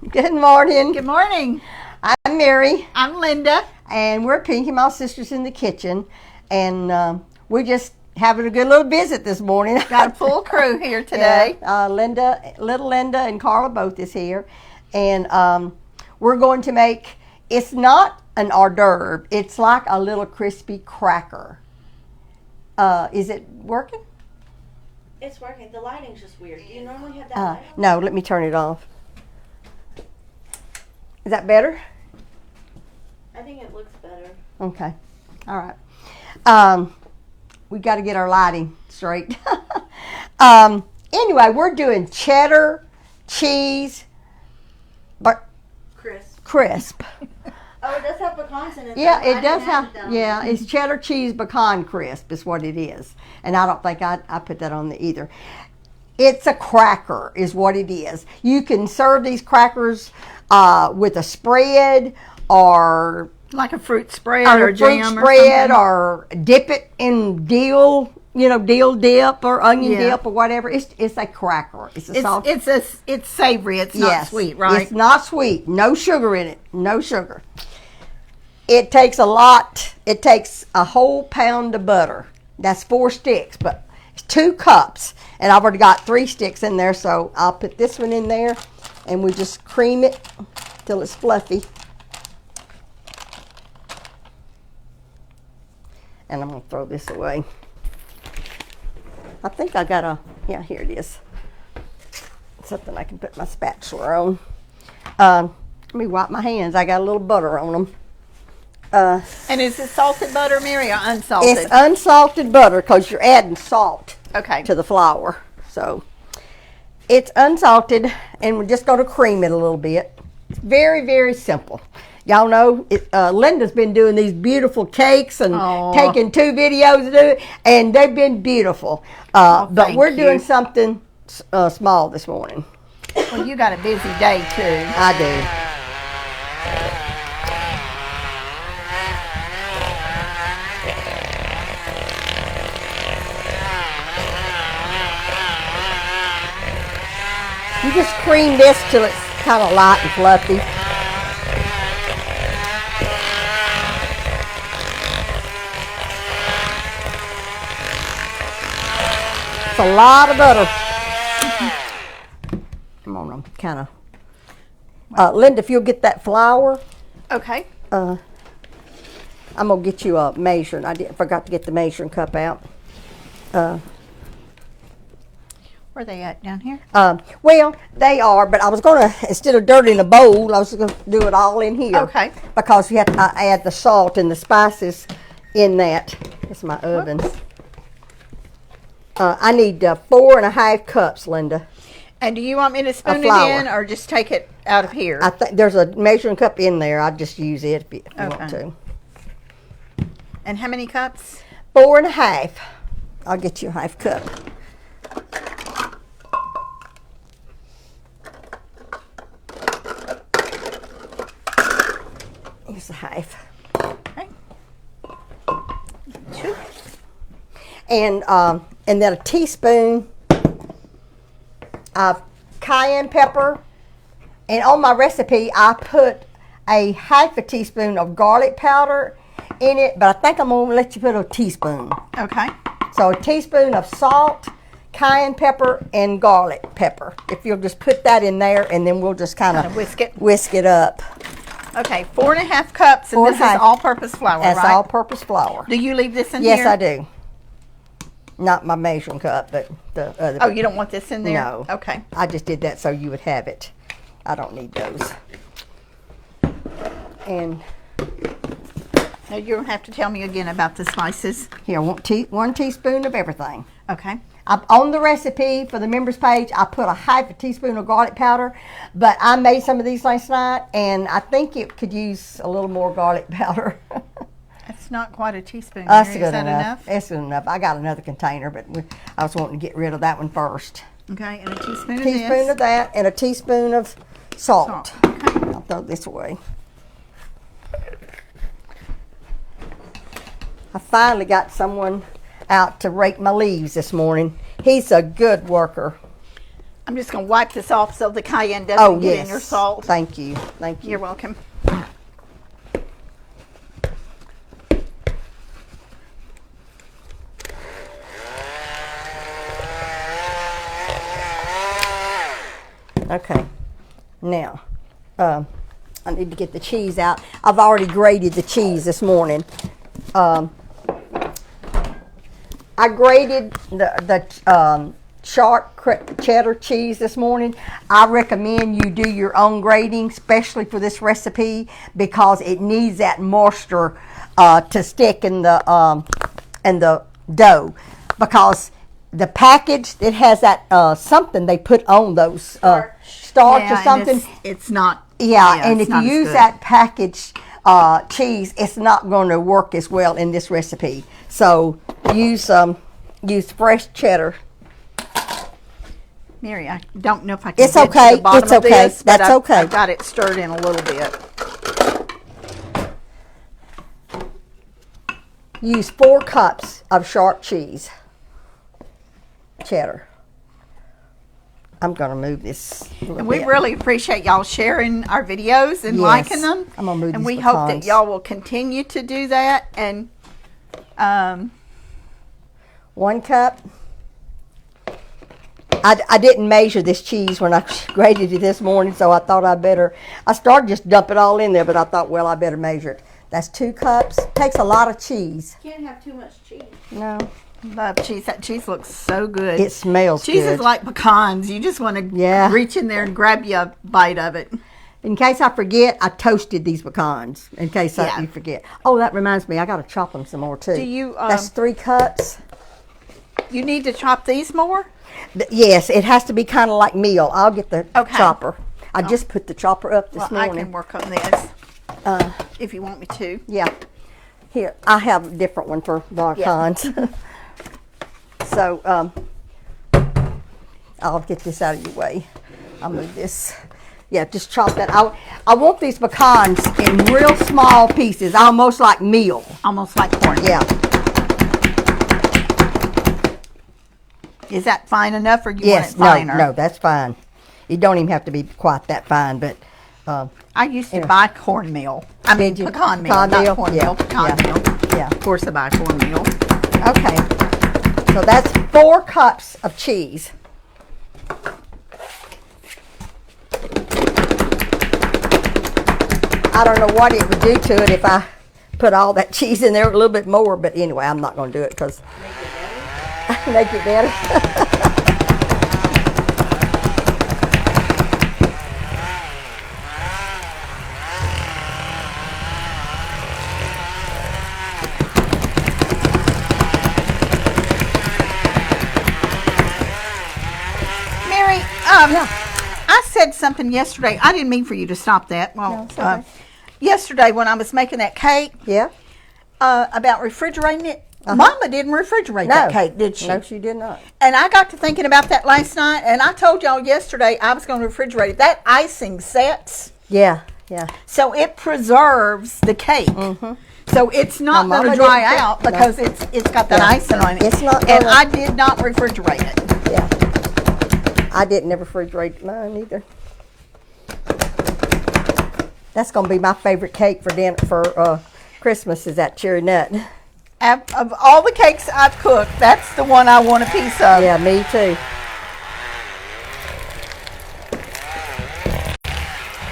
Good morning. Good morning. I'm Mary. I'm Linda. And we're Pinky Mouse Sisters in the kitchen. And we're just having a good little visit this morning. Got a full crew here today. Yeah, little Linda and Carla both is here. And we're going to make, it's not an hors d'oeuvre. It's like a little crispy cracker. Is it working? It's working. The lighting's just weird. Do you normally have that light on? No, let me turn it off. Is that better? I think it looks better. Okay. All right. We got to get our lighting straight. Anyway, we're doing cheddar cheese, but crisp. Oh, it does have pecans in it. Yeah, though. it does have. It Yeah, it's cheddar cheese pecan crisp is what it is, and I don't think I put that on there either. It's a cracker, is what it is. You can serve these crackers with a spread, or Like a fruit spread or fruit jam spread, or or dip it in dill, dill dip or onion Yeah. dip or whatever. It's a cracker. It's a soft. something. It's savory. It's not sweet, right? It's not sweet. No sugar in it. No sugar. It takes a lot. It takes a whole pound of butter. That's 4 sticks, but it's 2 cups. And I've already got 3 sticks in there, so I'll put this one in there, and we just cream it till it's fluffy. And I'm going to throw this away. I think I got yeah, here it is. Something I can put my spatula on. Let me wipe my hands. I got a little butter on them. And is it salted butter, Mary, or unsalted? It's unsalted butter because you're adding salt Okay. to the flour. So it's unsalted, and we're just going to cream it a little bit. It's very, very simple. Y'all know Linda's been doing these beautiful cakes and taking 2 videos to do it, and they've been beautiful. But thank we're you. doing something small this morning. Well, you got a busy day, too. I do. You just cream this till it's kind of light and fluffy. It's a lot of butter. Come on, I'm kind of. Linda, if you'll get that flour, Okay. I'm gonna get you a measuring. Forgot to get the measuring cup out. Where are they at? Down here? Well, they are, but I was gonna, instead of dirtying a bowl, I was gonna do it all in here. Okay. Because you have to add the salt and the spices in that. That's my oven. I need 4½ cups, Linda. And do you want me to spoon it flour. in or just take it out of here? I think there's a measuring cup in there. I'll just use it if you want Okay. to. And how many cups? 4½ I'll get you a ½ cup. Here's a ½ Okay. 2. And then a teaspoon of cayenne pepper. And on my recipe, I put a ½ teaspoon of garlic powder in it, but I think I'm gonna let you put a teaspoon. Okay. So a teaspoon of salt, cayenne pepper, and garlic pepper. If you'll just put that in there, and then we'll just kind of whisk it up. Okay, 4½ cups, and this is 4½ all-purpose flour, That's right? all-purpose flour. Do you leave this in Yes, here? I do. Not my measuring cup, but the other. Oh, you don't want this in there? No. Okay. I just did that so you would have it. I don't need those. And Now, you don't have to tell me again about the spices. here, 1 teaspoon of everything. Okay. On the recipe for the members page, I put a ½ teaspoon of garlic powder, but I made some of these last night, and I think it could use a little more garlic powder. That's not quite a teaspoon. That's Mary. good Is that enough. That's good enough. I got another container, but I was wanting to get rid of that one first. Okay, and a teaspoon of Teaspoon this. of that, and a teaspoon of salt. Okay. I'll throw this away. I finally got someone out to rake my leaves this morning. He's a good worker. I'm just going to wipe this off so the cayenne doesn't get yes. in your salt. Thank you. Thank you. You're welcome. Okay. Now, I need to get the cheese out. I've already grated the cheese this morning. I grated the sharp cheddar cheese this morning. I recommend you do your own grating, especially for this recipe, because it needs that moisture to stick in the dough. Because the package, it has that something they put on those starch or something. It's not. Yeah, and if you use that packaged cheese, it's not going to work as well in this recipe. So use fresh cheddar. Mary, I don't know if I can It's get okay. to the bottom It's of okay. this, but That's okay. I've got it stirred in a little bit. Use 4 cups of sharp cheese. Cheddar. I'm going to move this a little And we bit. really appreciate y'all sharing our videos and liking them. I'm going to move And these we hope that pecans. y'all will continue to do that. And 1 cup. I didn't measure this cheese when I grated it this morning, so I thought I started just dump it all in there, but I thought, well, I better measure it. That's 2 cups. Takes a lot of cheese. Can't have too much cheese. No. love cheese. That cheese looks so good. It smells Cheese good. is like pecans. You just want to reach in there and grab you a bite of it. In case I forget, I toasted these pecans. In case you forget. Oh, that reminds me, I got to chop them some more too. Do you? That's 3 cups. You need to chop these more? Yes, it has to be kind of like meal. I'll get the chopper. I Oh. just put the chopper up this Well, I morning. can work on this if you want me to. Yeah. Here, I have a different one for pecans. So, I'll get this out of your way. I'll move this. Yeah, just chop that. I want these pecans in real small pieces, almost like meal. Almost like corn. Yeah. Is that fine enough, or you want it No, finer? no, that's fine. You don't even have to be quite that fine, but I used to buy cornmeal. I mean, Did you? pecan meal, Pecan not meal? cornmeal. Yeah, Pecan yeah, meal. yeah. Of course, I buy cornmeal. okay. So that's 4 cups of cheese. I don't know what it would do to it if I put all that cheese in there a little bit more, but anyway, I'm not going to do it because make it better. Mary, I said something yesterday. I didn't mean for you to stop that. Well, No, it's okay. Yesterday when I was making that cake, Yeah? about refrigerating it, Mama didn't refrigerate that cake, did she? No, she did not. And I got to thinking about that last night, and I told y'all yesterday I was going to refrigerate it. That icing sets, Yeah, yeah. so it preserves the cake. So it's not Now, going to Mama dry didn't out no. because it's got that Yeah. icing on it. It's not and gonna- I did not refrigerate it. Yeah. I didn't ever refrigerate mine either. That's going to be my favorite cake for dinner for Christmas is that cherry nut. Of all the cakes I've cooked, that's the one I want a piece of. Yeah, me too.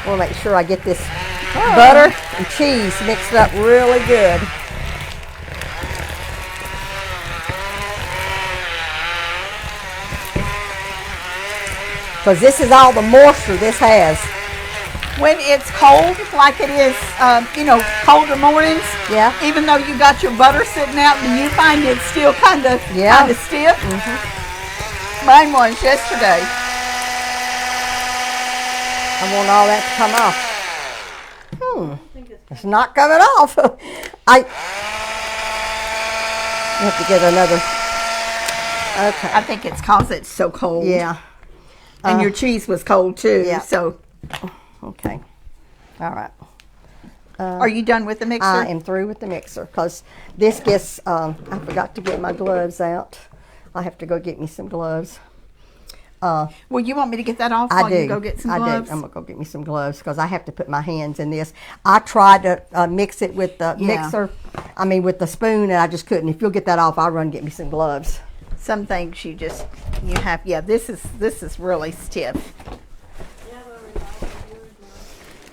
I want to make sure I get this butter and cheese mixed up really good. Because this is all the moisture this has. When it's cold, like it is, colder mornings, Yeah. even though you got your butter sitting out, do you find it still kind of stiff? Mine was yesterday. I want all that to come off. It's not coming off. I have to get another. Okay. I think it's cause it's so cold. Yeah. And your cheese was cold too. yeah. So, Okay. All right. are you done with the mixer? I am through with the mixer because this gets. I forgot to get my gloves out. I have to go get me some gloves. Well, you want me to get that off I while do. you go get some gloves? I'm gonna go get me some gloves because I have to put my hands in this. I tried to mix it with the mixer. I mean, with the spoon, and I just couldn't. If you'll get that off, I'll run and get me some gloves. Some things you have. Yeah, this is really stiff.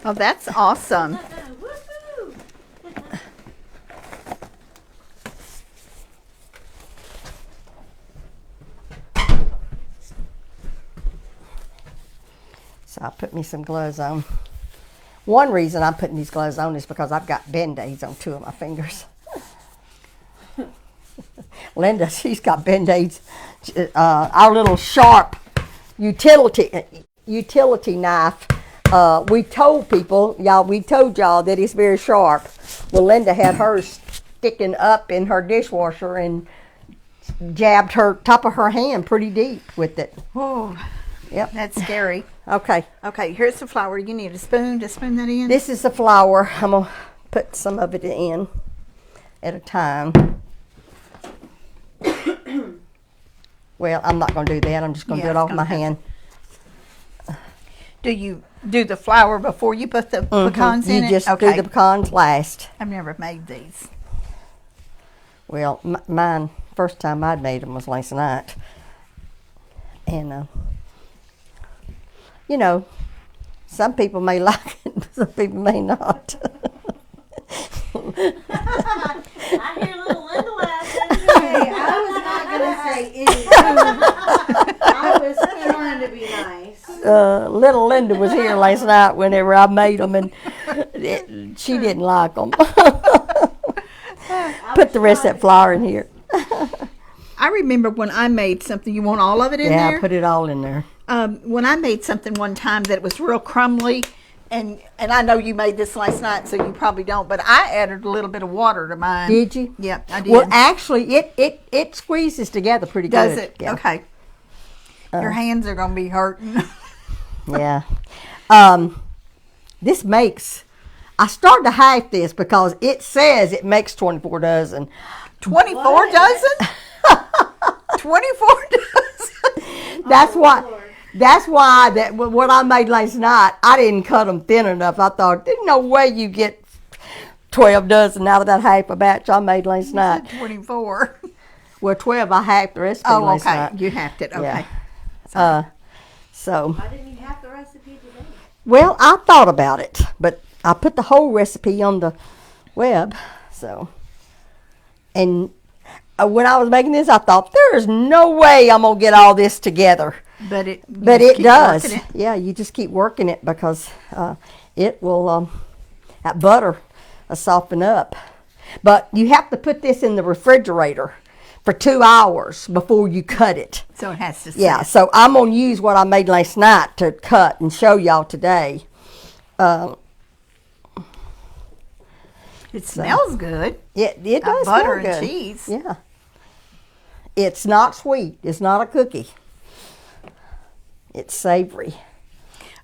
Oh, that's awesome. So I put me some gloves on. One reason I'm putting these gloves on is because I've got Band-Aids on 2 of my fingers. Linda, she's got Band-Aids. Our little sharp utility knife. We told people, we told y'all that it's very sharp. Well, Linda had hers sticking up in her dishwasher and jabbed her top of her hand pretty deep with it. Oh, yep, that's scary. Okay. Okay, here's the flour. You need a spoon to spoon that in? This is the flour. I'm going to put some of it in at a time. Well, I'm not going to do that. I'm just going to do it off my hand. Do you do the flour before you put the pecans in it? You just do the pecans last. I've never made these. Well, mine, first time I'd made them was last night. And, you know, some people may like it, some people may not. I hear little Linda laughing. Hey, I was not going to say anything. I was trying to be nice. Little Linda was here last night whenever I made them, and she didn't like them. Put the rest of that flour in here. I remember when I made something. You want all of it in there? Yeah, put it all in there. When I made something one time that was real crumbly, and I know you made this last night, so you probably don't, but I added a little bit of water to mine. Did you? Yeah, I did. Well, actually, it squeezes together pretty good. Does it? Yeah. Okay. Your hands are going to be hurting. Yeah. This makes, I started to hide this because it says it makes 24 dozen. 24 dozen? 24 dozen? That's why that what I made last night, I didn't cut them thin enough. I thought, there's no way you get 12 dozen out of that half a batch I made last night. 24. Well, 12, I hacked the recipe last night. You hacked it. Okay. Yeah. So. Why didn't you have the recipe today? Well, I thought about it, but I put the whole recipe on the web. So, and when I was making this, I thought there's no way I'm gonna get all this together. But it does. Yeah, you just keep working it because it will that butter will soften up. But you have to put this in the refrigerator for 2 hours before you cut it. So it has to sit. Yeah, so I'm going to use what I made last night to cut and show y'all today. It smells good. It does butter smell and good. cheese. Yeah. It's not sweet. It's not a cookie. It's savory.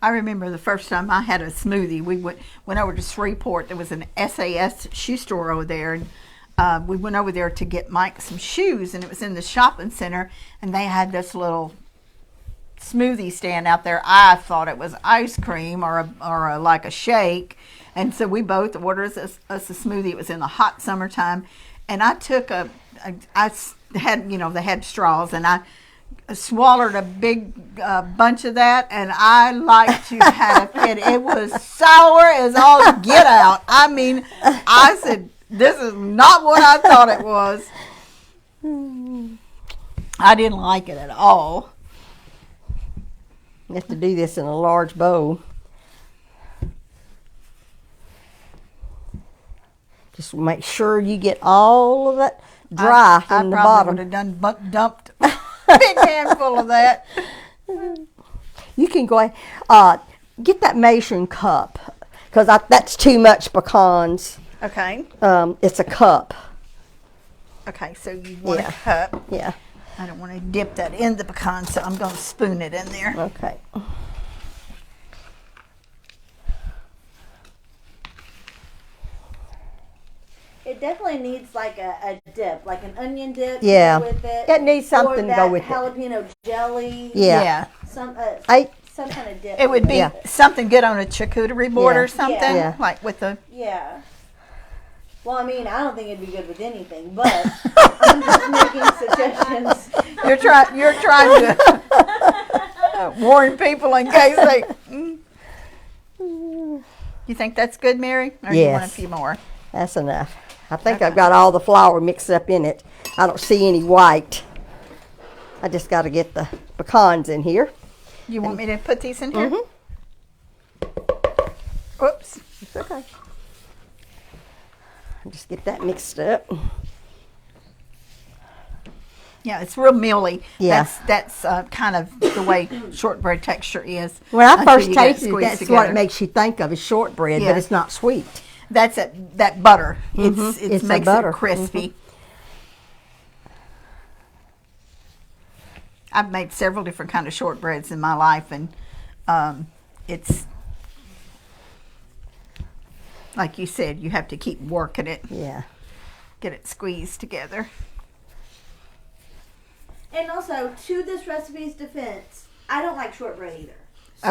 I remember the first time I had a smoothie. We went over to Shreveport. There was an SAS shoe store over there, and we went over there to get Mike some shoes, and it was in the shopping center, and they had this little smoothie stand out there. I thought it was ice cream or like a shake, and so we both ordered us a smoothie. It was in the hot summertime, and I took I had, they had straws, and I swallowed a big bunch of that, and I like to have a fit. It was sour as all get out. I mean, I said, this is not what I thought it was. I didn't like it at all. You have to do this in a large bowl. Just make sure you get all of that dry from the bottom. I probably would have dumped a big handful of that. You can go ahead, get that measuring cup, because that's too much pecans. Okay. It's a cup. Okay, so you want a cup. Yeah. I don't want to dip that in the pecan, so I'm going to spoon it in there. Okay. It definitely needs like a dip, like an onion dip. Yeah. To go with it. It needs something or to go with it. jalapeno jelly. Yeah. Some some kind of dip. It would be something good on a charcuterie board or something, Yeah. like with a. Yeah. Well, I mean, I don't think it'd be good with anything, but I'm just making suggestions. You're trying to warn people in case they. You think that's good, Mary? Or you want a Yes. few more? That's enough. I think I've got all the flour mixed up in it. I don't see any white. I just got to get the pecans in here. You want me to put these in here? Mm-hmm. Oops. It's okay. I'll just get that mixed up. Yeah, it's real mealy. Yeah. That's kind of the way shortbread texture is. When I until first you get it tasted it, squeezed that's together. what it makes you think of is shortbread, but Yes. it's not sweet. That's that butter. Mhm. It It's the makes butter. it crispy. I've made several different kind of shortbreads in my life, and it's like you said, you have to keep working it, Yeah. get it squeezed together. And also, to this recipe's defense, I don't like shortbread either.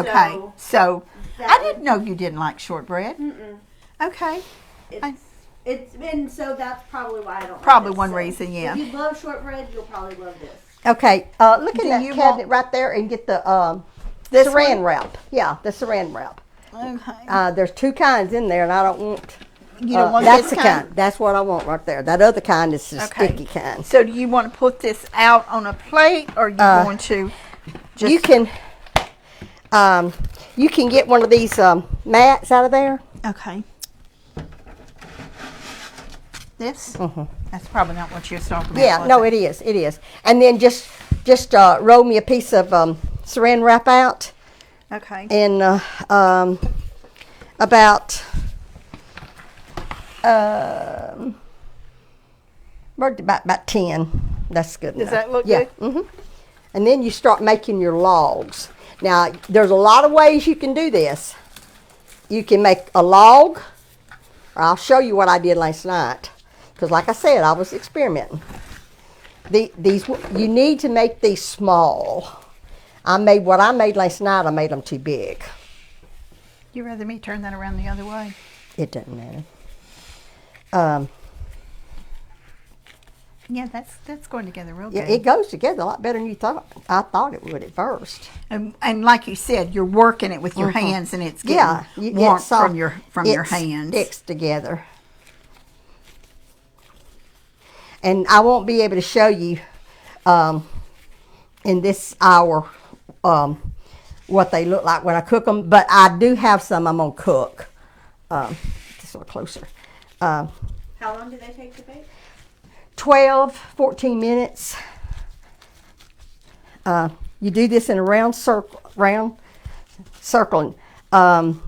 Okay, so that I didn't know you didn't like shortbread. Mm-mm. Okay, It's been so that's probably why I don't. Probably like it. one So reason, yeah. If you love shortbread, you'll probably love this. Okay, look in Do that you cabinet want- right there and get the This saran one? wrap. Yeah, the saran wrap. okay. There's two kinds in there, and I don't want. You don't want that's this the kind? That's what I want right there. That other kind is the Okay. sticky kind. So do you want to put this out on a plate, or are you going to just... You can get one of these mats out of there. Okay. This? Mhm. That's probably not what you're talking about. Yeah, was no, it is. It is. And then just roll me a piece of saran wrap out, Okay. and about about 10. That's good. Does enough. that look yeah. good? Mm-hmm. And then you start making your logs. Now, there's a lot of ways you can do this. You can make a log, or I'll show you what I did last night. Because like I said, I was experimenting. These you need to make these small. What I made last night, I made them too big. You rather me turn that around the other way? It doesn't matter. Yeah, that's going together real Yeah, good. it goes together a lot better than you thought. I thought it would at first. And like you said, you're working it with your hands, and it's getting Yeah, warmth it's soft. from your It hands. sticks together. And I won't be able to show you in this hour what they look like when I cook them, but I do have some I'm gonna cook. Just a little closer. How long do they take to bake? 12, 14 minutes. You do this in a round circling. And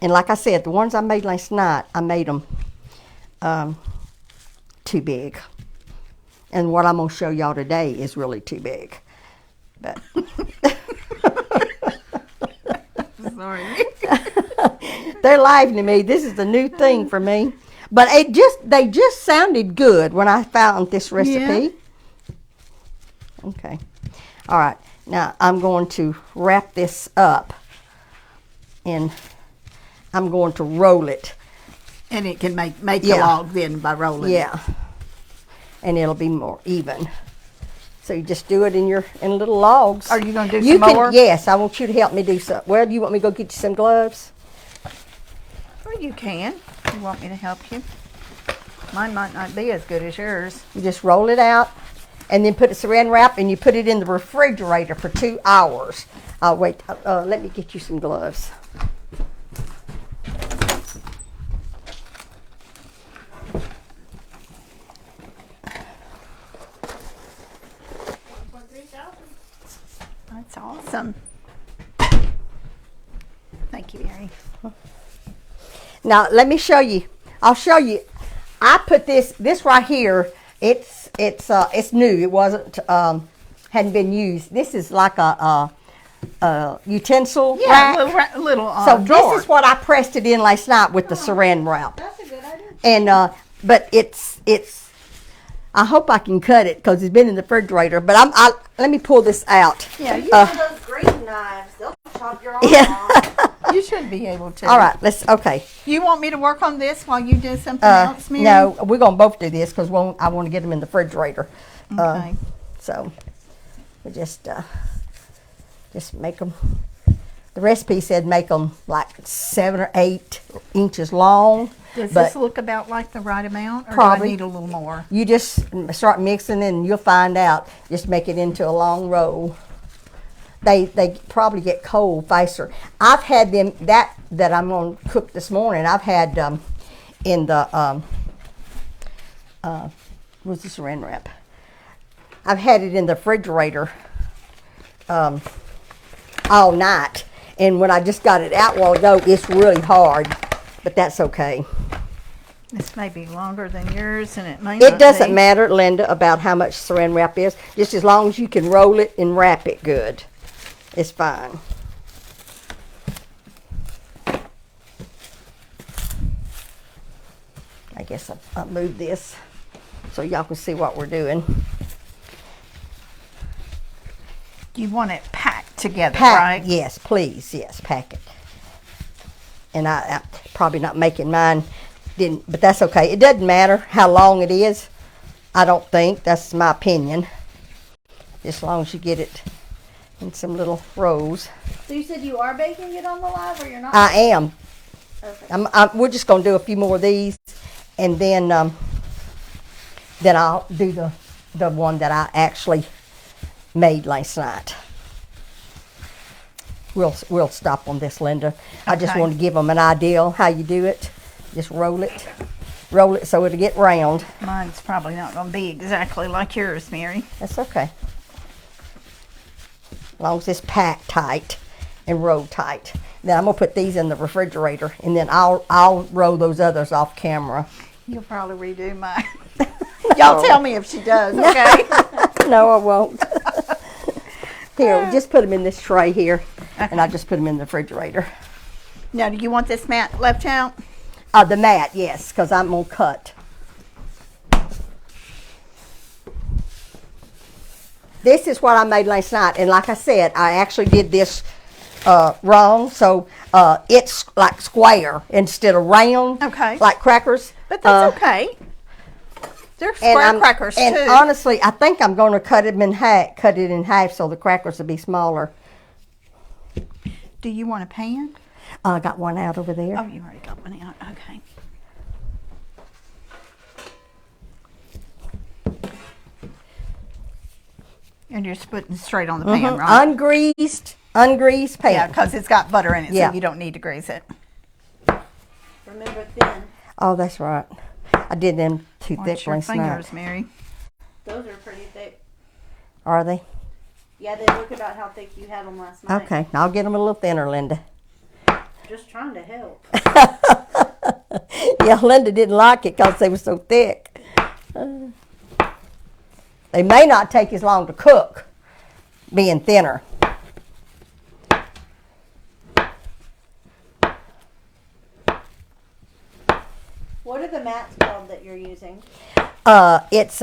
like I said, the ones I made last night, I made them too big. And what I'm going to show y'all today is really too big. But Sorry. they're laughing at me. This is a new thing for me. But they just sounded good when I found this recipe. Yeah. Okay. All right. Now I'm going to wrap this up, and I'm going to roll it. And it can make a Yeah. log then by rolling it. Yeah. And it'll be more even. So you just do it in little logs. Are you going to do some more? Yes, I want you to help me do some. Well, do you want me to go get you some gloves? Well, you can. You want me to help you? Mine might not be as good as yours. You just roll it out, and then put a saran wrap, and you put it in the refrigerator for 2 hours. Wait, let me get you some gloves. That's awesome. Thank you, Mary. Now let me show you. I'll show you. I put this right here. It's new. It wasn't hadn't been used. This is like a utensil rack. Yeah, little So drawer. this is what I pressed it in last night with the saran wrap. That's a good idea. And but it's I hope I can cut it because it's been in the refrigerator. But let me pull this out. Yeah, You have those green knives. They'll chop your arm Yeah. off. you should be able to. All right, okay. You want me to work on this while you do something else, Mary? No, we're going to both do this because I want to get them in the refrigerator. Okay. So we just make them. The recipe said make them like 7 or 8 inches long. Does but this look about like the right amount, or Probably. do I need a little more? You just start mixing and you'll find out. Just make it into a long roll. They probably get cold faster. I've had them that I'm going to cook this morning. I've had in the what's the saran wrap? I've had it in the refrigerator all night, and when I just got it out a while ago, it's really hard, but that's okay. This may be longer than yours, and it may not It doesn't be. matter, Linda, about how much saran wrap is. Just as long as you can roll it and wrap it good, it's fine. I guess I'll move this so y'all can see what we're doing. You want it packed together, Pack, right? yes, please, yes, pack it. And I probably not making mine, but that's okay. It doesn't matter how long it is. I don't think. That's my opinion. As long as you get it in some little rolls. So you said you are baking it on the live, or you're not? I am. Okay. We're just going to do a few more of these, and then I'll do the one that I actually made last night. We'll stop on this, Linda. I just Okay. want to give them an idea how you do it. Just roll it so it'll get round. Mine's probably not going to be exactly like yours, Mary. That's okay. As long as it's packed tight and rolled tight. Then I'm gonna put these in the refrigerator, and then I'll roll those others off camera. You'll probably redo mine. Y'all tell me if she does, okay? No, I won't. Here, just put them in this tray here, and I'll just put them in the refrigerator. Now, do you want this mat left out? The mat, yes, because I'm gonna cut. This is what I made last night, and like I said, I actually did this wrong, so it's like square instead of round. Okay. Like crackers. But that's okay. They're And square crackers, and too. honestly, I think I'm going to cut it in half so the crackers will be smaller. Do you want a pan? I got one out over there. Oh, you already got one out. Okay. And you're just putting straight on the pan, right? Ungreased pan. Yeah, because it's got butter in it, Yeah. so you don't need to grease it. Remember thin. Oh, that's right. I did them too Watch thick your last fingers, night. Mary. Those are pretty thick. Are they? Yeah, they look about how thick you had them last night. Okay, I'll get them a little thinner, Linda. Just trying to help. Yeah, Linda didn't like it because they were so thick. They may not take as long to cook, being thinner. What are the mats called that you're using? It's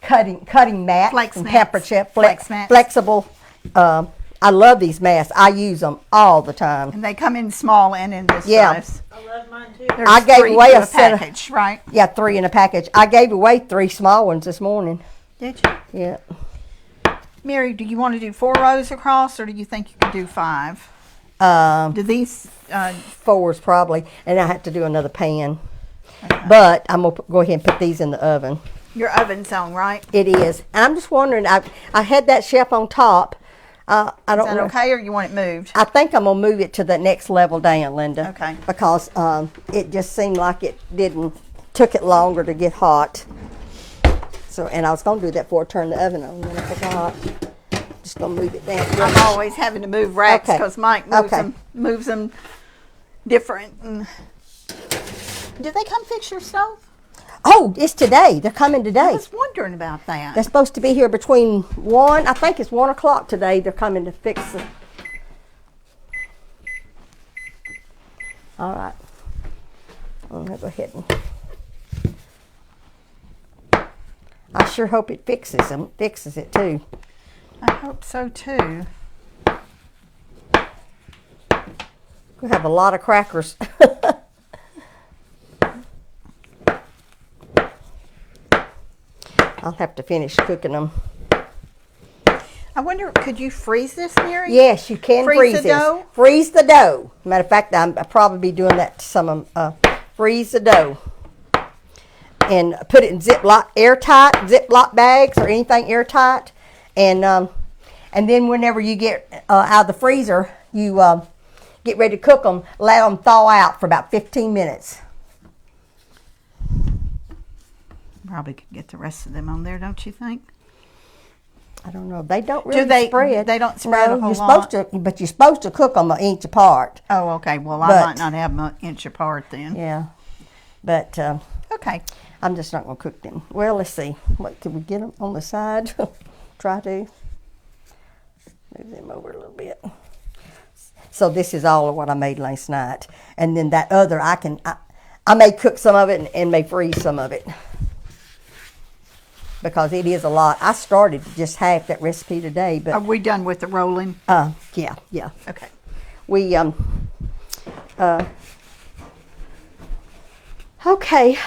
cutting mats Flex and mats. pepper chip, Flex mats. flexible. I love these mats. I use them all the time. And they come in small and in this Yeah. size. I love mine too. There's I gave 3 away to a set of- package, right? Yeah, 3 in a package. I gave away 3 small ones this morning. Did you? Yeah. Mary, do you want to do 4 rows across, or do you think you could do 5? Do these, 4s probably, and I have to do another pan. But I'm gonna go ahead and put these in the oven. your oven's on, right? It is, and I'm just wondering. I had that chef on top. I Is don't that know. okay, or you want it moved? I think I'm gonna move it to the next level down, Linda. Okay. Because it just seemed like it took it longer to get hot. So, and I was gonna do that before I turned the oven on, and then I forgot. Just gonna move it down. I'm always having to move racks Okay. because Mike moves them different. And do they come fix your stove? Oh, it's today. They're coming I today. was wondering about that. They're supposed to be here between 1. I think it's 1 o'clock today. They're coming to fix it. All right. I'm gonna go ahead and. sure hope it fixes it too. I hope so too. We have a lot of crackers. I'll have to finish cooking them. I wonder, could you freeze this, Mary? Yes, you can freeze the this. dough? Freeze the dough. Matter of fact, I'll probably be doing that to some of them. Freeze the dough. And put it in airtight Ziploc bags or anything airtight. And then whenever you get out of the freezer, you get ready to cook them, let them thaw out for about 15 minutes. Probably could get the rest of them on there, don't you think? I don't know. They don't really spread. They don't spread a whole you're lot? supposed to, but you're supposed to cook them an inch apart. Oh, okay. Well, I But- might not have them an inch apart then. Yeah. But Okay. I'm just not going to cook them. Well, let's see. What can we get them on the side? Try to move them over a little bit. So this is all of what I made last night, and then that other I may cook some of it and may freeze some of it because it is a lot. I started just half that recipe today, Are but we done with the rolling? yeah. Okay. We okay.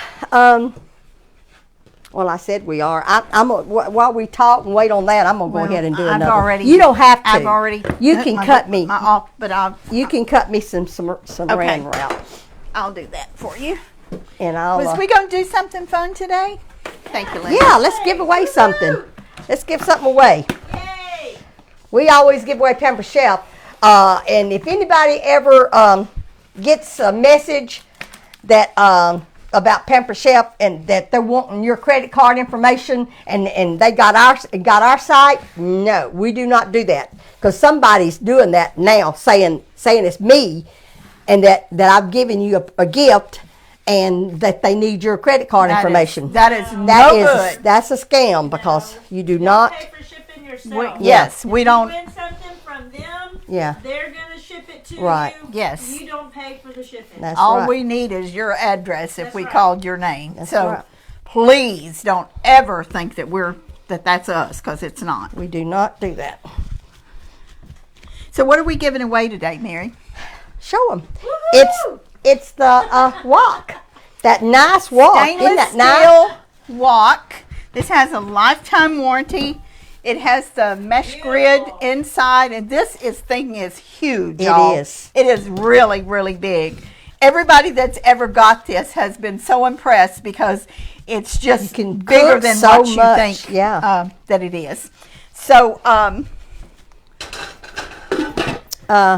Well, I said we are. While we talk and wait on that, I'm gonna go ahead and do I've another. already- You don't have to. I've already. You can cut me. You You can cut me some Okay. saran wrap, I'll do that for you. and I'll. Was we going to do something fun today? Thank you, Linda. Yeah, let's give away something. Let's give something away. Yay! We always give away Pamper Chef, and if anybody ever gets a message that about Pamper Chef and that they're wanting your credit card information and they got our site, no, we do not do that because somebody's doing that now, saying it's me, and that I've given you a gift and that they need your credit card information. That is good. That's a scam because you do not. Pay for shipping yourself. Yes, we don't. If you win something from them, Yeah. they're gonna ship it to Right. you. Yes. You don't pay for the shipping. That's All right. we need is your address if That's we right. called your name. That's so right. please don't ever think that that's us, because it's not. We do not do that. So what are we giving away today, Mary? Show them. It's the wok. That nice wok. Isn't Stainless that nice? steel wok. This has a lifetime warranty. It has the mesh grid inside, and this thing is huge, y'all. It is. It is really, really big. Everybody that's ever got this has been so impressed because it's just can bigger cook than so what you much, think yeah. that it is. So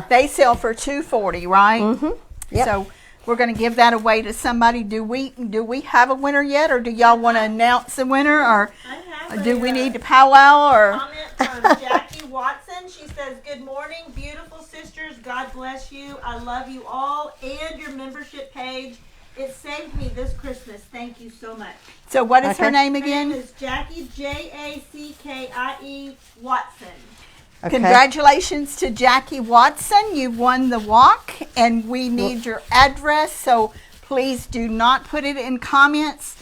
they sell for $2.40, right? Mm-hmm. Yep. So we're going to give that away to somebody. Do we have a winner yet, or do y'all want to announce the winner, or I have do a, we need to powwow, or? comment from Jackie Watson. She says, "Good morning, beautiful sisters. God bless you. I love you all and your membership page. It saved me this Christmas. Thank you so much." So what is her Okay. name Her name again? is Jackie Jackie Watson. Okay. Congratulations to Jackie Watson. You've won the walk, and we need your address. So please do not put it in comments.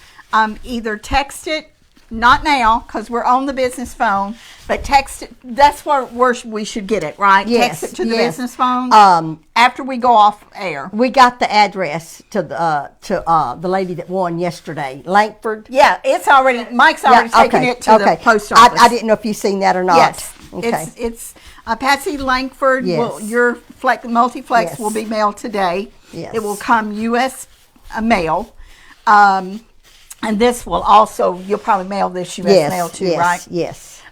Either text it, not now because we're on the business phone, but text it. That's where we should get it, right? Yes, Text it to the yes. business phone After we go off air. we got the address to the lady that won yesterday, Langford. Yeah, it's already. Mike's already taken it to the post I office. didn't know if you've seen that or not. Yes, Okay. it's Patsy Langford. Yes. Your multiplex Yes. will be mailed today. Yes. It will come U.S. Mail, and this will also. You'll probably mail this U.S. mail too, yes, right? Yes.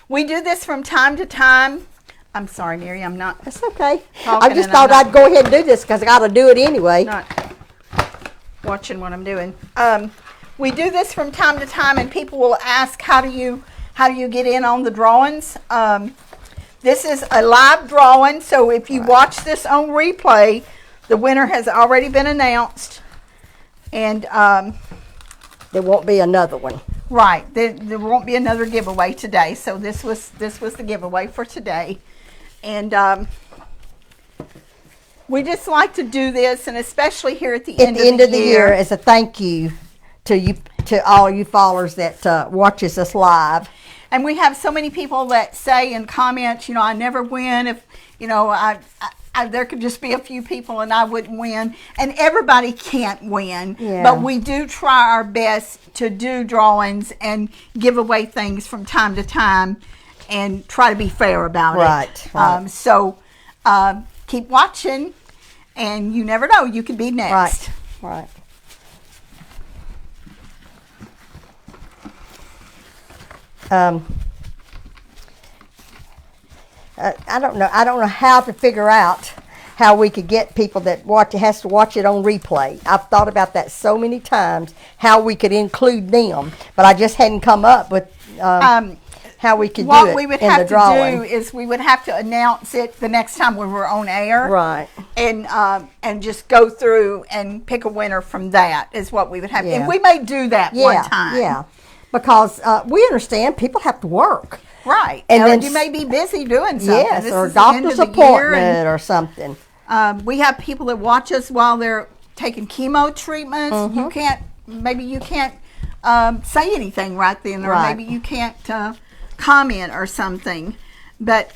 We do this from time to time. I'm sorry, Mary. I'm not That's okay. Talking I just and I'm thought I'd go ahead and do this because I got to do it anyway. not watching what I'm doing. We do this from time to time, and people will ask, how do you get in on the drawings? This is a live drawing, so if you watch this on replay, the winner has already been announced, and There won't be another one. right, there won't be another giveaway today. So this was the giveaway for today, and we just like to do this, and especially here at the At the end of the year, as a thank you to to all you followers that watches us live. And we have so many people that say in comments, I never win. If, I there could just be a few people and I wouldn't win. And everybody can't win. Yeah. But we do try our best to do drawings and give away things from time to time and try to be fair about it. Right. So keep watching, and you never know, you could be next. Right. I don't know how to figure out how we could get people that has to watch it on replay. I've thought about that so many times, how we could include them, but I just hadn't come up with how we could do it. What we would in have the to drawing. do is we would have to announce it the next time we were on air. Right. And just go through and pick a winner from that is what we would have. Yeah. And we may do that one time. Yeah, because we understand people have to work. Right. And then you may be busy doing something. Yes, This or a is the end doctor's of the year, appointment or something. and, we have people that watch us while they're taking chemo treatments. Mm-hmm. Maybe you can't say anything right then, or Right. maybe you can't comment or something. But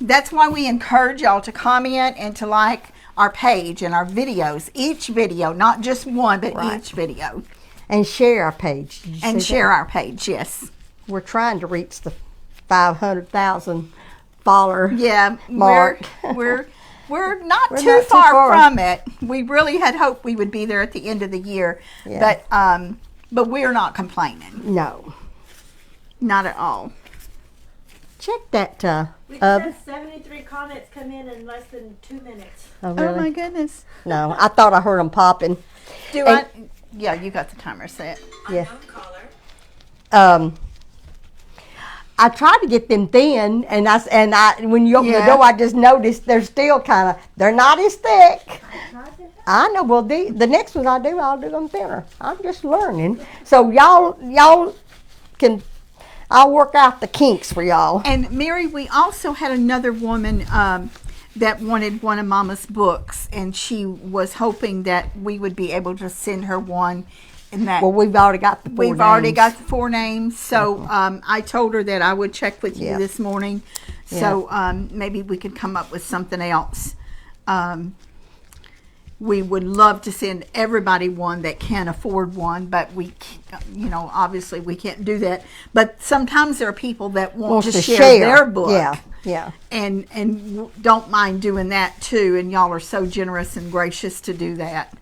that's why we encourage y'all to comment and to like our page and our videos. Each video, not just one, but Right. each video. And share our page. Did you And see share that? our page, yes. We're trying to reach the 500,000 follower. Yeah, Mark. we're not We're too not too far far. from it. We really had hoped we would be there at the end of the year, Yeah. but we're not complaining, No. not at all. Check that. We just had 73 comments come in less than 2 minutes. Oh, really? Oh my goodness! No, I thought I heard them popping. Do And- Yeah, you got the timer set. Yeah. I tried to get them thin, and I when you open the Yeah. door, I just noticed they're still they're not as thick. I know. Well, the next ones I'll do them thinner. I'm just learning. So y'all can. I'll work out the kinks for y'all. And Mary, we also had another woman that wanted one of Mama's books, and she was hoping that we would be able to send her one. And that Well, we've already got the 4 we've already names. got the 4 names, so I told her that I would check with you Yeah. this morning. So maybe we could come up with something else. We would love to send everybody one that can afford one, but we, obviously we can't do that. But sometimes there are people that want Wants to share their book, Yeah. and don't mind doing that too. And y'all are so generous and gracious to do that.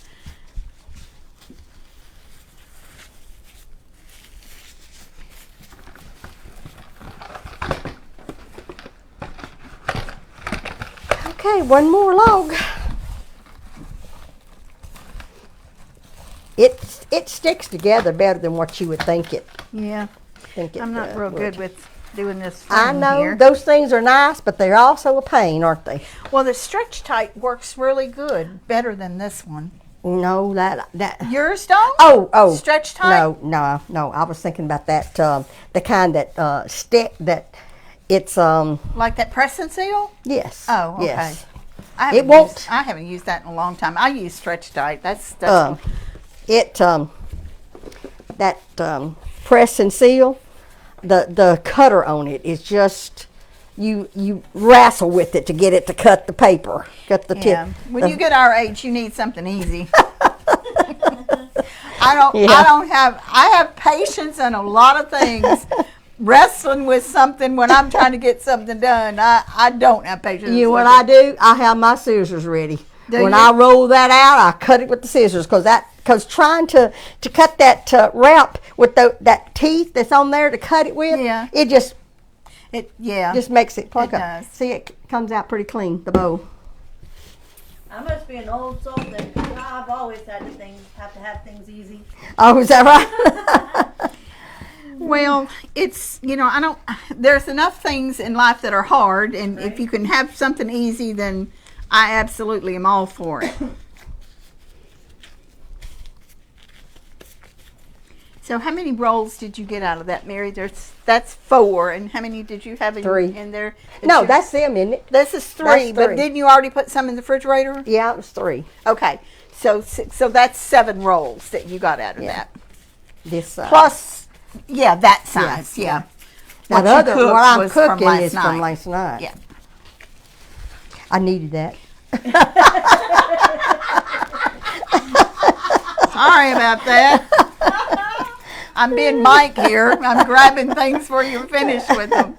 Okay, one more log. It sticks together better than what you would think it. Yeah, I'm not real good with doing this. I know here. those things are nice, but they're also a pain, aren't they? Well, the stretch tight works really good, better than this one. No, that. Yours don't? Oh, Stretch tight? No. I was thinking about that. The kind that stick that it's Like that press and seal? yes. Oh, okay. Yes. I haven't used that in a long time. I use stretch tight. That's that press and seal, the cutter on it is just you wrestle with it to get it to cut the paper, cut the yeah. tip. When you get our age, you need something easy. Yeah. I have patience in a lot of things. Wrestling with something when I'm trying to get something done, I don't have patience. You know with what I it. do? I have my scissors ready. Do When you? I roll that out, I cut it with the scissors because trying to cut that wrap with that teeth that's on there to cut it with, Yeah. it just makes it plunk It up. does. See, it comes out pretty clean, the bow. I must be an old soul then, because I've always had to have things easy. Oh, is that right? Well, it's, there's enough things in life that are hard, and if you can have something easy, then I absolutely am all for it. So how many rolls did you get out of that, Mary? That's 4, and how many did you have in 3. in there? No, that's them, isn't it? This is 3, that's but 3. didn't you already put some in the refrigerator? Yeah, it was 3. Okay, so that's 7 rolls that you got out of Yeah. that. this size. Plus, yeah, that size. Yeah. That you other, cooked what I'm was from cooking last is night. from last night. Yeah. I needed that. Sorry about that. I'm being Mike here. I'm grabbing things before you're finished with them.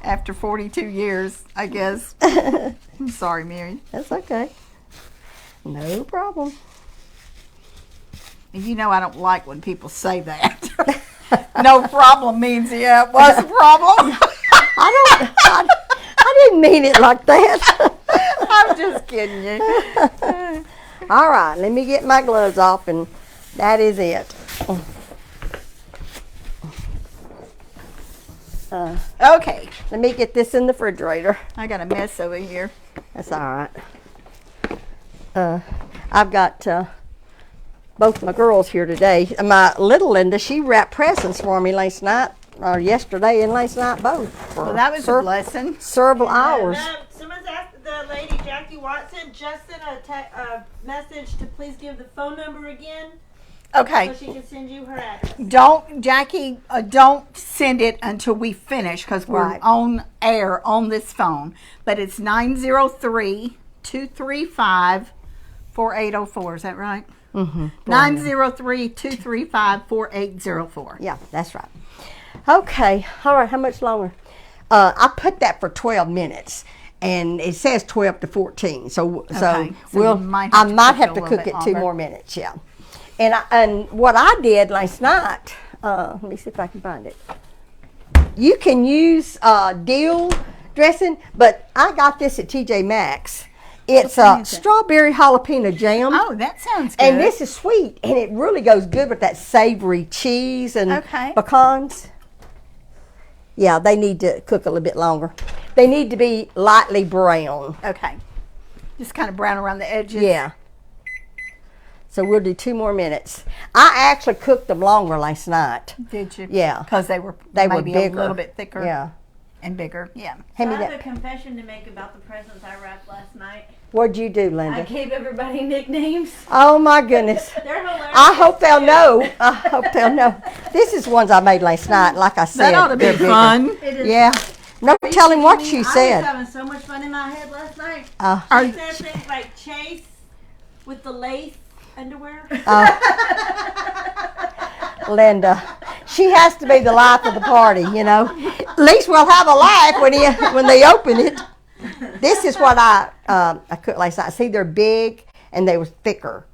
After 42 years, I guess. I'm sorry, Mary. That's okay. No problem. You know I don't like when people say that. No problem means, yeah, it was a problem. I didn't mean it like that. I'm just kidding you. All right, let me get my gloves off, and that is it. Okay. Let me get this in the refrigerator. I got a mess over here. That's all right. I've got both my girls here today. My little Linda, she wrapped presents for me last night, or yesterday and last night both. For Well, that was a blessing. several hours. Someone's asked the lady, Jackie Watson, just sent a message to please give the phone number again Okay. so she can send you her address. Don't, Jackie, don't send it until we finish because we're Right. on air on this phone. But it's 903-235-4804. Is that right? Mm-hmm. 903-235-4804. Yeah, that's right. Okay, all right, how much longer? I put that for 12 minutes, and it says 12 to 14. So So we'll you might I have to might cook it have a to little cook bit it 2 longer. more minutes, yeah. And what I did last night, let me see if I can find it. You can use dill dressing, but I got this at TJ Maxx. It's one is it? strawberry jalapeno jam. Oh, that sounds good. And this is sweet, and it really goes good with that savory cheese and Okay. pecans. Yeah, they need to cook a little bit longer. They need to be lightly brown. Okay. Just kind of brown around the edges. Yeah. So we'll do 2 more minutes. I actually cooked them longer last night. Did you? Yeah. Because they were Maybe maybe bigger. a little bit thicker. Yeah. And bigger. Yeah. Hand me I have that. a confession to make about the presents I wrapped last night. What'd you do, I Linda? gave everybody nicknames. Oh my goodness. They're hilarious. I hope they'll know. I hope they'll know. This is ones I made last night. Like I said, That ought to be they're bigger. fun. It is Yeah. No telling what she I was said. having so much fun in my head last night. Uh, I said things like Chase with the lace underwear. Linda, she has to be the life of the party, you know. At least we'll have a life when they open it. This is what I cooked last night. See, they're big and they were thicker.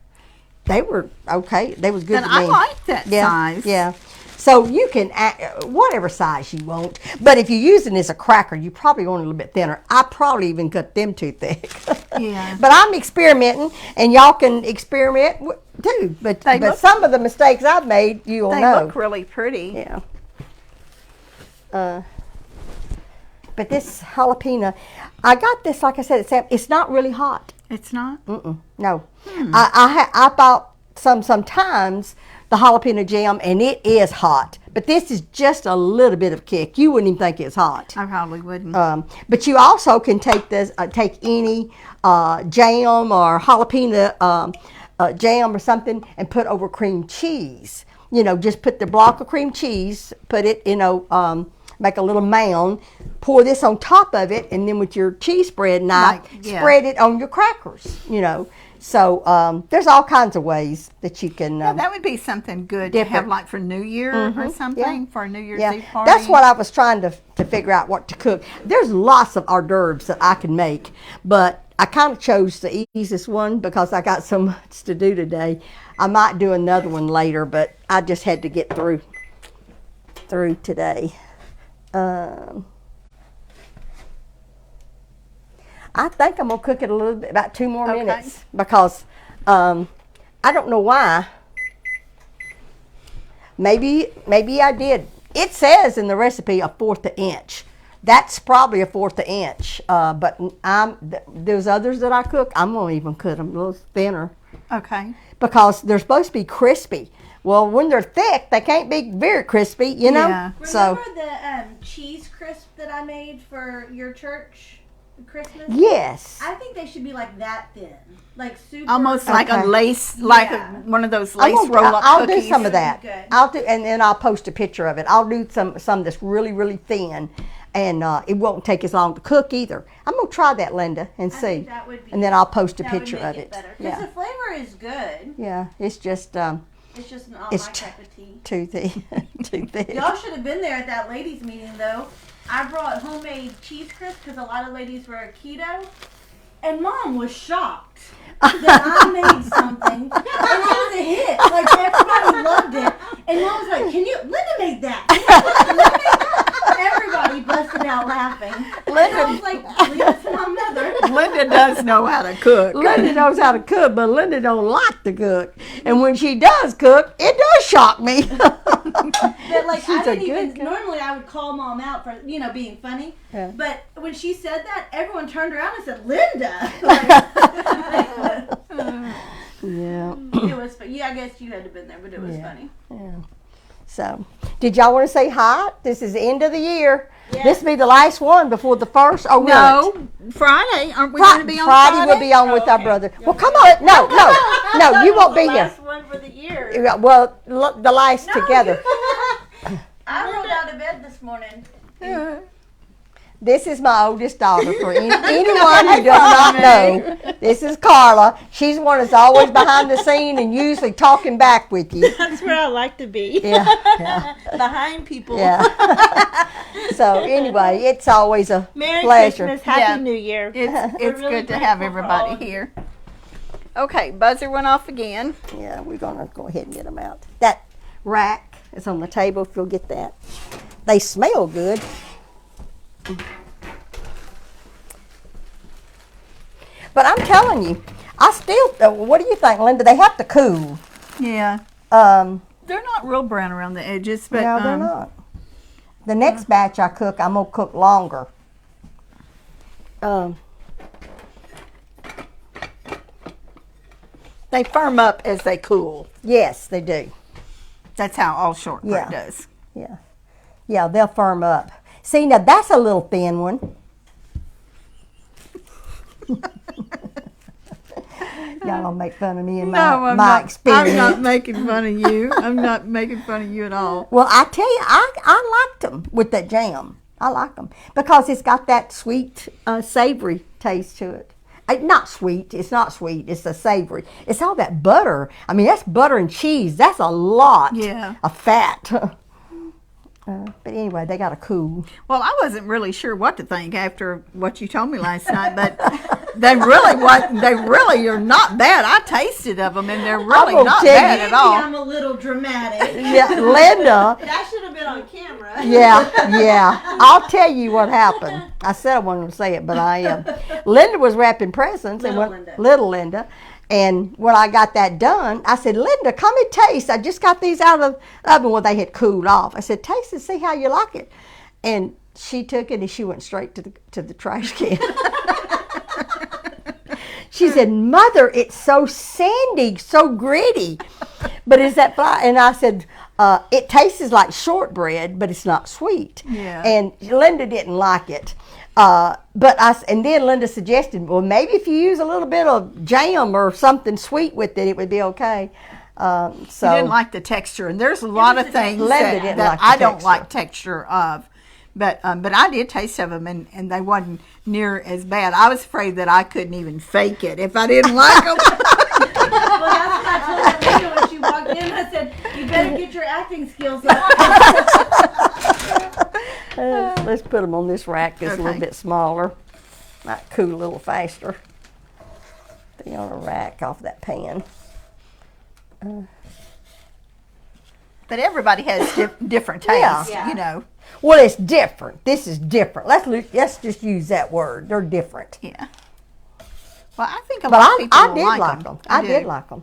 They were okay. They was good And to me. I like that Yeah, size. yeah. So you can add whatever size you want. But if you're using this as a cracker, you probably want it a little bit thinner. I probably even cut them too thick. Yeah. But I'm experimenting, and y'all can experiment too. But look- some of the mistakes I've made, you'll They know. look really pretty. Yeah. But this jalapeno, I got this, like I said, it's not really hot. It's not? No. I bought sometimes the jalapeno jam, and it is hot. But this is just a little bit of kick. You wouldn't even think it's hot. I probably wouldn't. But you also can take this, take any jam or jalapeno jam or something and put over cream cheese. You know, just put the block of cream cheese, put it, make a little mound, pour this on top of it, and then with your cheese spread knife, spread it on your crackers, So there's all kinds of ways that you can. That would be something good to have like for New Year or something, for a New Year's Eve party. That's what I was trying to figure out what to cook. There's lots of hors d'oeuvres that I can make, but I kind of chose the easiest one because I got so much to do today. I might do another one later, but I just had to get through today. I think I'm gonna cook it a little bit, about 2 more minutes, because I don't know why. Maybe I did. It says in the recipe 1/4 inch. That's probably 1/4 inch. But there's others that I cook. I'm gonna even cook them a little thinner. Okay. Because they're supposed to be crispy. Well, when they're thick, they can't be very crispy, you know. Yeah. So Remember the cheese crisp that I made for your church? Christmas? Yes. I think they should be like that thin. Like super. Almost like a Okay. lace, Yeah. one of those lace I'll roll-up I'll cookies. do some of that. Good. I'll do, and then I'll post a picture of it. I'll do some that's really, really thin, and it won't take as long to cook either. I'm gonna try that, Linda, and I see, think that would be, and then I'll post a that would picture make of it it. better. Because Yeah, the flavor is good. yeah. It's just It's just not It's my cup of tea. too thin, too thin. Y'all should have been there at that ladies' meeting, though. I brought homemade cheese crisps because a lot of ladies were keto, and Mom was shocked that I made something, and it was a hit. Like everybody loved it, and Mom was like, Linda made that. Linda made that. Everybody busted out laughing. And I was like, leave it to my mother. Linda does know how to cook. Linda knows how to cook, but Linda don't like to cook. And when she does cook, it does shock me. But like She's I didn't a even good cook. normally I would call Mom out for being funny. Yeah. But when she said that, everyone turned around and said, "Linda." Yeah. It was fun. Yeah, I guess you had to been there, but it was Yeah. funny. Yeah. So, did y'all want to say hi? This is the end of the year. Yeah. This will be the last one before the first. Oh, will it? No, Friday. Aren't we going to be on Friday Friday? we'll be on with our Okay. brother. Well, come on. No, no, you won't be here. Last one for the year. Yeah, well, the last together. I rolled out of bed this morning. This is my oldest daughter. For anyone who does not know, this is Carla. She's the one that's always behind the scene and usually talking back with you. That's where I like to be. Yeah, yeah, Behind people. yeah. So anyway, it's always a Merry pleasure. Christmas. Happy Yeah. New Year. It's We're really good to have grateful for everybody all of you. here. Okay, buzzer went off again. Yeah, we're gonna go ahead and get them out. That rack is on the table. If you'll get that, they smell good. But I'm telling you, I still. What do you think, Linda? They have to cool. Yeah, Um, they're not real brown around the edges, but no, they're not. The next batch I cook, I'm gonna cook longer. they firm up as they cool. Yes, they do. That's how all shortbread Yeah. does. Yeah, yeah, they'll firm up. See, now that's a little thin one. Y'all gonna make fun of me and my experience. I'm not making fun of you. I'm not making fun of you at all. Well, I tell you, I liked them with that jam. I like them because it's got that sweet, savory taste to it. Not sweet. It's not sweet. It's a savory. It's all that butter. I mean, that's butter and cheese. That's a lot Yeah. of fat. But anyway, they got to cool. Well, I wasn't really sure what to think after what you told me last night, but they really are not bad. I tasted of them and they're really gonna not tell bad you- at Maybe all. I'm a little dramatic. Yeah, Linda. That should have been on camera. Yeah. I'll tell you what happened. I said I wasn't going to say it, but I am. Linda was wrapping presents. Little Linda. And when I got that done, I said, Linda, come and taste. I just got these out of the oven. Well, they had cooled off. I said, taste and see how you like it. And she took it and she went straight to the trash can. She said, Mother, it's so sandy, so gritty. But is that fly? And I said, it tastes like shortbread, but it's not sweet. Yeah. And Linda didn't like it. And then Linda suggested, well, maybe if you use a little bit of jam or something sweet with it, it would be okay. So You didn't like the texture, and there's a lot of things Linda didn't that like the I don't texture. like texture of. But I did taste of them, and they wasn't near as bad. I was afraid that I couldn't even fake it if I didn't like them. Well, that's what I told her when she walked in. I said, "You better get your acting skills up." let's put them on this rack that's a little Okay. bit smaller. Might cool a little faster. They on a rack off that pan. But everybody has different tastes, Yeah. you know. Well, it's different. This is different. Let's just use that word. They're different. Yeah. Well, I think a But lot of people I will did like like them. them. I did like them.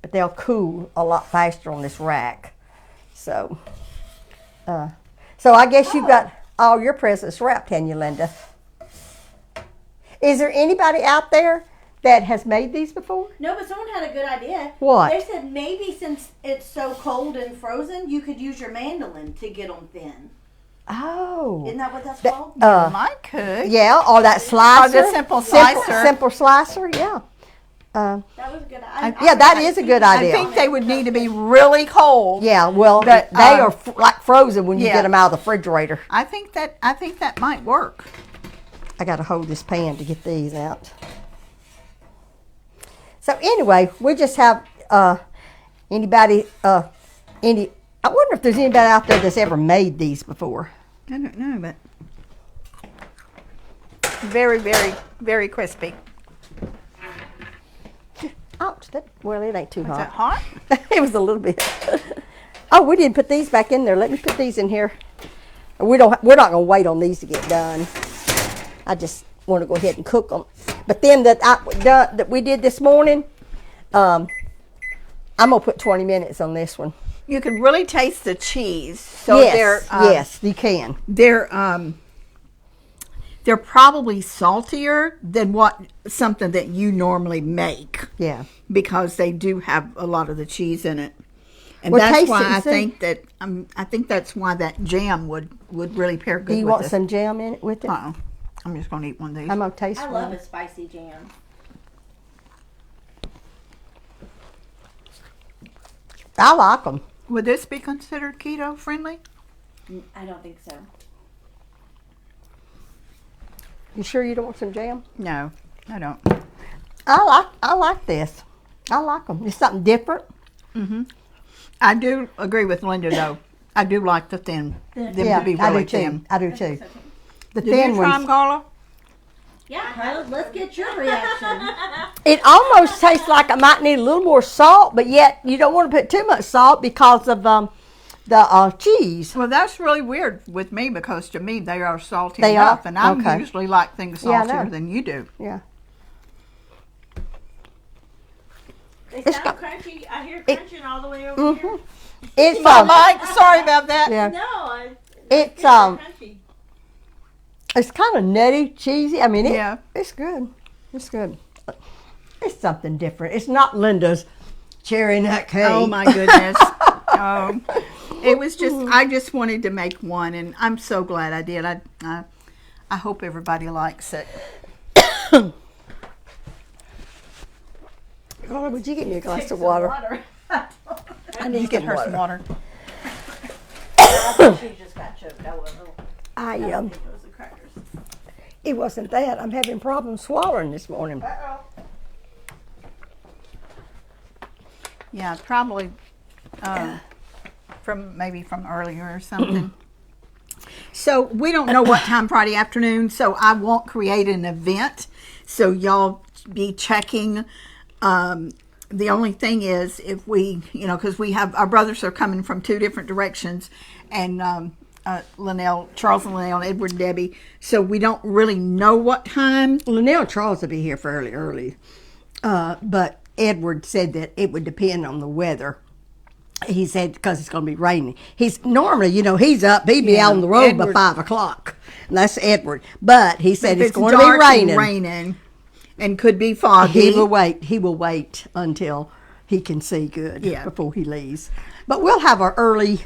But they'll cool a lot faster on this rack. So I guess you've got all your presents wrapped, haven't you, Linda? Is there anybody out there that has made these before? No, but someone had a good idea. What? They said maybe since it's so cold and frozen, you could use your mandolin to get them thin. Oh. Isn't that what that's That- called? Might could. Yeah, or that slicer. the simple slicer. Simple slicer, yeah. That was a good idea. Yeah, that is a good I idea. think they would need to be really cold. Yeah, well, But, they are like frozen when you yeah. get them out of the refrigerator. I think that might work. I got to hold this pan to get these out. So anyway, we just have anybody I wonder if there's anybody out there that's ever made these before. I don't know, but very, very, very crispy. Ouch! Well, it ain't too Is that hot. hot? It was a little bit. Oh, we didn't put these back in there. Let me put these in here. We're not gonna wait on these to get done. I just want to go ahead and cook them. But then that we did this morning, I'm gonna put 20 minutes on this one. You can really taste the cheese. So Yes, yes, you can. they're probably saltier than something that you normally make, Yeah. because they do have a lot of the cheese in it. And Well, that's taste it why and I see. think that I think that's why that jam would really pair good Do you with want it. some jam in it with it? Uh-uh. I'm just gonna eat one of these. I'm gonna taste I one. love a spicy jam. I like them. Would this be considered keto friendly? I don't think so. You sure you don't want some jam? No, I don't. I like this. I like them. It's something different. I do agree with Linda though. I do like the thin. Them Yeah, to be I really do too. thin. I do too. The Did thin you try ones. them, Carla? Yeah, Carla, let's get your reaction. It almost tastes like I might need a little more salt, but yet you don't want to put too much salt because of the cheese. Well, that's really weird with me, because to me they are salty They enough, are? and I Okay. usually like things Yeah, I know. saltier than you do. Yeah. They It's sound got- crunchy. I hear it- crunching all the way over here. It's Mike, sorry about that. yeah. No, It's crunchy. it's kind of nutty, cheesy. I mean, Yeah. it's good. It's good. It's something different. It's not Linda's cherry nut cake. Oh my goodness. It was just, I just wanted to make one, and I'm so glad I did. I hope everybody likes it. Carla, would you get me a glass of water? I need to get her some water. She just got choked. I wasn't. I It was the crackers. It wasn't that. I'm having problems swallowing this morning. Yeah, probably maybe from earlier or something. So we don't know what time Friday afternoon, so I won't create an event. So y'all be checking. The only thing is, if we, because we have, our brothers are coming from two different directions, and Charles and Linnell, and Edward and Debbie, so we don't really know what time. Linnell and Charles will be here fairly early, but Edward said that it would depend on the weather. He said because it's going to be raining. He's normally, he's up. He'd be out on the road by Edward. 5 o'clock. And that's Edward. But he said If it's going to dark be and raining, and could be foggy. He will wait. He will wait until he can see good before he leaves. But we'll have our early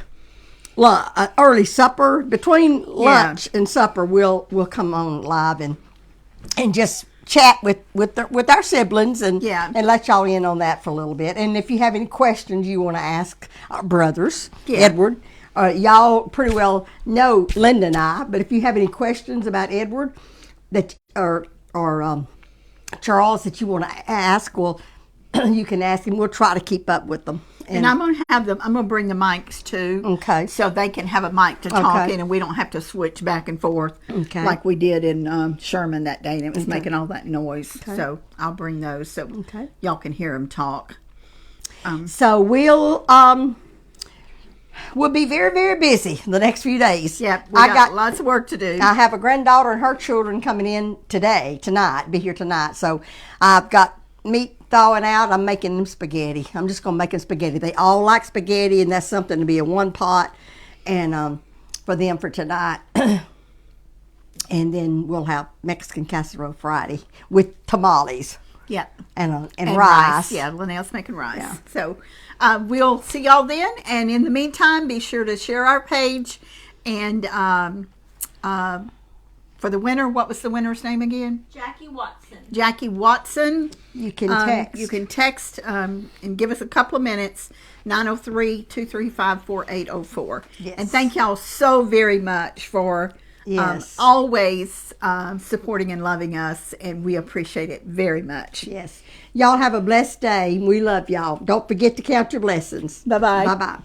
supper between lunch and supper. We'll come on live and just chat with our siblings and let y'all in on that for a little bit. And if you have any questions you want to ask our brothers, Edward, y'all pretty well know Linda and I. But if you have any questions about Edward that or Charles that you want to ask, well, you can ask him. We'll try to keep up with them. And I'm going to have them. I'm going to bring the mics too. Okay. So they can have a mic to talk in, and we don't have to switch back and forth like we did in Sherman that day, and it was making all that noise. Okay. So I'll bring those so y'all can hear them talk. So we'll be very, very busy the next few days. Yeah, I got lots of work to do. I have a granddaughter and her children coming in tonight, be here tonight. So I've got meat thawing out. I'm making them spaghetti. I'm just going to make them spaghetti. They all like spaghetti, and that's something to be in one pot and for them for tonight. And then we'll have Mexican casserole Friday with tamales. Yeah. And rice. Yeah, Linnell's making rice. Yeah. So we'll see y'all then. And in the meantime, be sure to share our page And for the winner, what was the winner's name again? Jackie Watson. Jackie Watson. You can text. You can text and give us a couple of minutes, 903-235-4804. Yes. And thank y'all so very much for Yes. always supporting and loving us, and we appreciate it very much. Yes. Y'all have a blessed day. We love y'all. Don't forget to count your blessings. Bye-bye. Bye-bye.